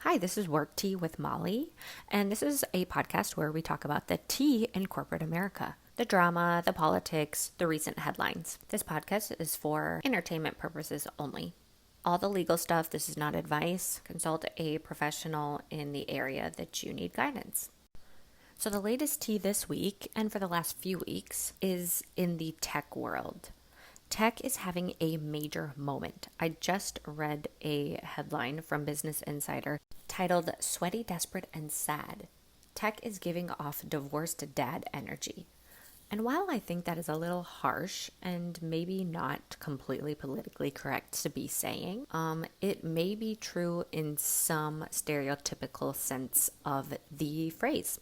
Hi, this is Work Tea with Molly, and this is a podcast where we talk about the tea in corporate America, the drama, the politics, the recent headlines. This podcast is for entertainment purposes only. All the legal stuff, this is not advice. Consult a professional in the area that you need guidance. So the latest tea this week, and for the last few weeks, is in the tech world. Tech is having a major moment. I just read a headline from Business Insider titled Sweaty, Desperate, and Sad. Tech is giving off divorced dad energy. And while I think that is a little harsh and maybe not completely politically correct to be saying, it may be true in some stereotypical sense of the phrase.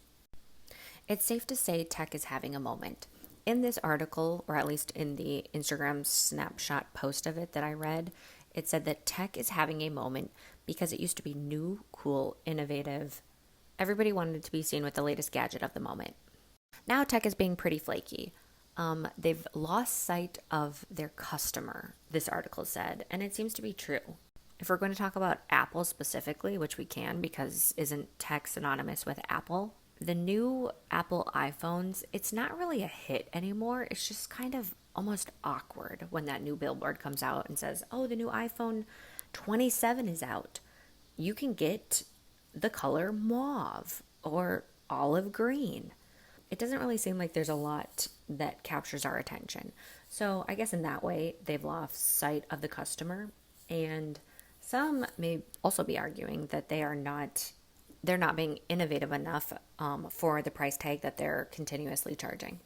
It's safe to say tech is having a moment. In this article, or at least in the Instagram snapshot post of it that I read, it said that tech is having a moment because it used to be new, cool, innovative. Everybody wanted to be seen with the latest gadget of the moment. Now tech is being pretty flaky. They've lost sight of their customer, this article said, and it seems to be true. If we're going to talk about Apple specifically, which we can because isn't tech synonymous with Apple? The new Apple iPhones, it's not really a hit anymore. It's just kind of almost awkward when that new billboard comes out and says, oh, the new iPhone 27 is out. You can get the color mauve or olive green. It doesn't really seem like there's a lot that captures our attention. So I guess in that way, they've lost sight of the customer. And some may also be arguing that they're not being innovative enough for the price tag that they're continuously charging.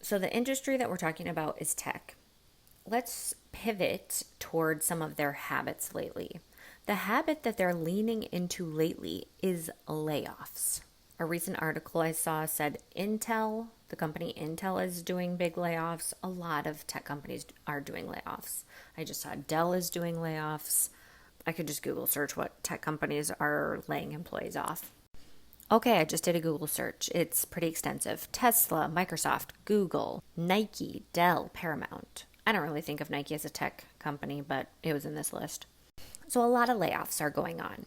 So the industry that we're talking about is tech. Let's pivot toward some of their habits lately. The habit that they're leaning into lately is layoffs. A recent article I saw said Intel, the company Intel, is doing big layoffs. A lot of tech companies are doing layoffs. I just saw Dell is doing layoffs. I could just Google search what tech companies are laying employees off. Okay, I just did a Google search. It's pretty extensive. Tesla, Microsoft, Google, Nike, Dell, Paramount. I don't really think of Nike as a tech company, but it was in this list. So a lot of layoffs are going on.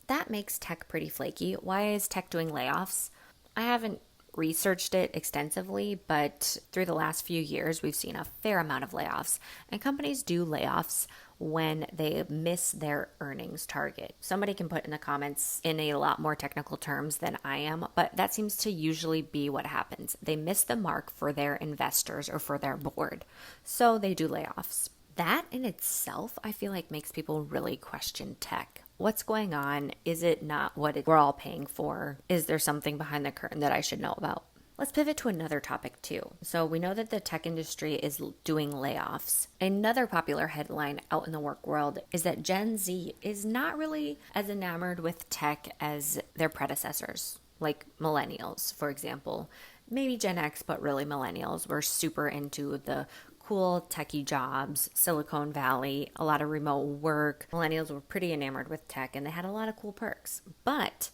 That makes tech pretty flaky. Why is tech doing layoffs? I haven't researched it extensively, but through the last few years, we've seen a fair amount of layoffs. And companies do layoffs when they miss their earnings target. Somebody can put in the comments in a lot more technical terms than I am, but that seems to usually be what happens. They miss the mark for their investors or for their board. So they do layoffs. That in itself, I feel like makes people really question tech. What's going on? Is it not what we're all paying for? Is there something behind the curtain that I should know about? Let's pivot to another topic too. So we know that the tech industry is doing layoffs. Another popular headline out in the work world is that Gen Z is not really as enamored with tech as their predecessors, like millennials, for example. Maybe Gen X, but really millennials were super into the cool techie jobs, Silicon Valley, a lot of remote work. Millennials were pretty enamored with tech and they had a lot of cool perks. But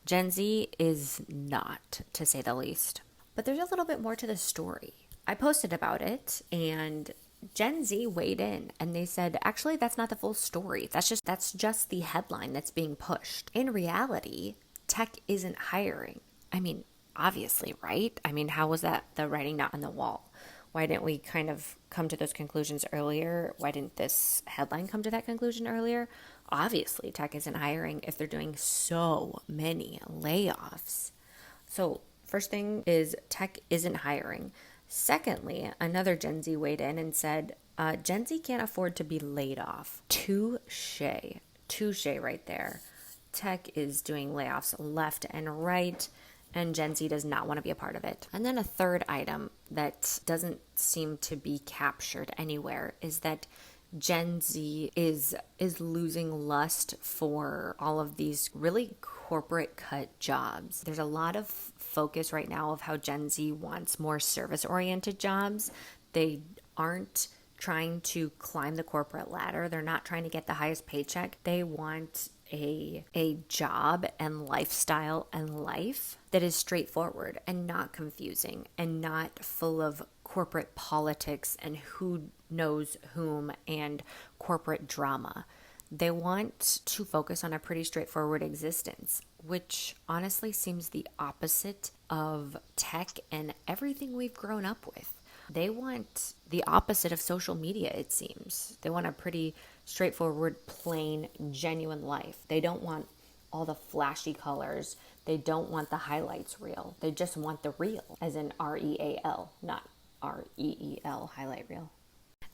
Gen Z is not, to say the least. But there's a little bit more to the story. I posted about it and Gen Z weighed in and they said, actually, that's not the full story. That's just the headline that's being pushed. In reality, tech isn't hiring. I mean, obviously, right? I mean, how was that the writing not on the wall? Why didn't we kind of come to those conclusions earlier? Why didn't this headline come to that conclusion earlier? Obviously, tech isn't hiring if they're doing so many layoffs. So first thing is tech isn't hiring. Secondly, another Gen Z weighed in and said, Gen Z can't afford to be laid off. Touche right there. Tech is doing layoffs left and right. And Gen Z does not want to be a part of it. And then a third item that doesn't seem to be captured anywhere is that Gen Z is losing lust for all of these really corporate cut jobs. There's a lot of focus right now of how Gen Z wants more service-oriented jobs. They aren't trying to climb the corporate ladder. They're not trying to get the highest paycheck. They want a job and lifestyle and life that is straightforward and not confusing and not full of corporate politics and who knows whom and corporate drama. They want to focus on a pretty straightforward existence, which honestly seems the opposite of tech and everything we've grown up with. They want the opposite of social media, it seems. They want a pretty straightforward, plain, genuine life. They don't want all the flashy colors. They don't want the highlights reel. They just want the real, as in REAL, not REEL, highlight reel.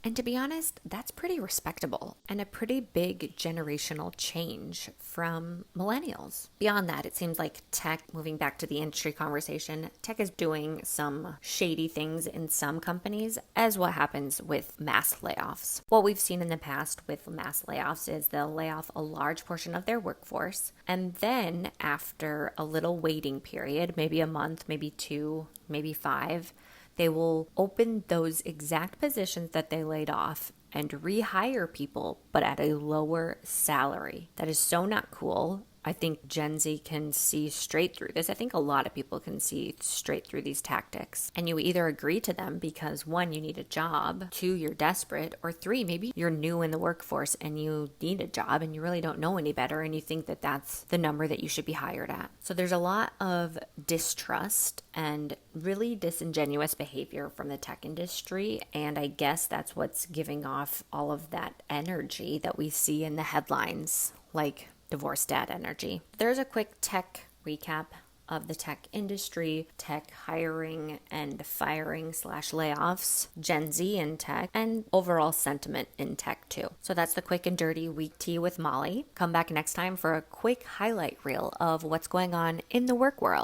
And to be honest, that's pretty respectable and a pretty big generational change from millennials. Beyond that, it seems like tech, moving back to the industry conversation, tech is doing some shady things in some companies, as what happens with mass layoffs. What we've seen in the past with mass layoffs is they'll lay off a large portion of their workforce, and then after a little waiting period, maybe a month, maybe 2, maybe 5, they will open those exact positions that they laid off and rehire people, but at a lower salary. That is so not cool. I think Gen Z can see straight through this. I think a lot of people can see straight through these tactics. And you either agree to them because 1, you need a job, 2, you're desperate, or 3, maybe you're new in the workforce and you need a job and you really don't know any better and you think that that's the number that you should be hired at. So there's a lot of distrust and really disingenuous behavior from the tech industry. And I guess that's what's giving off all of that energy that we see in the headlines, like divorce dad energy. There's a quick tech recap of the tech industry, tech hiring and firing / layoffs, Gen Z in tech, and overall sentiment in tech too. So that's the quick and dirty week tea with Molly. Come back next time for a quick highlight reel of what's going on in the work world.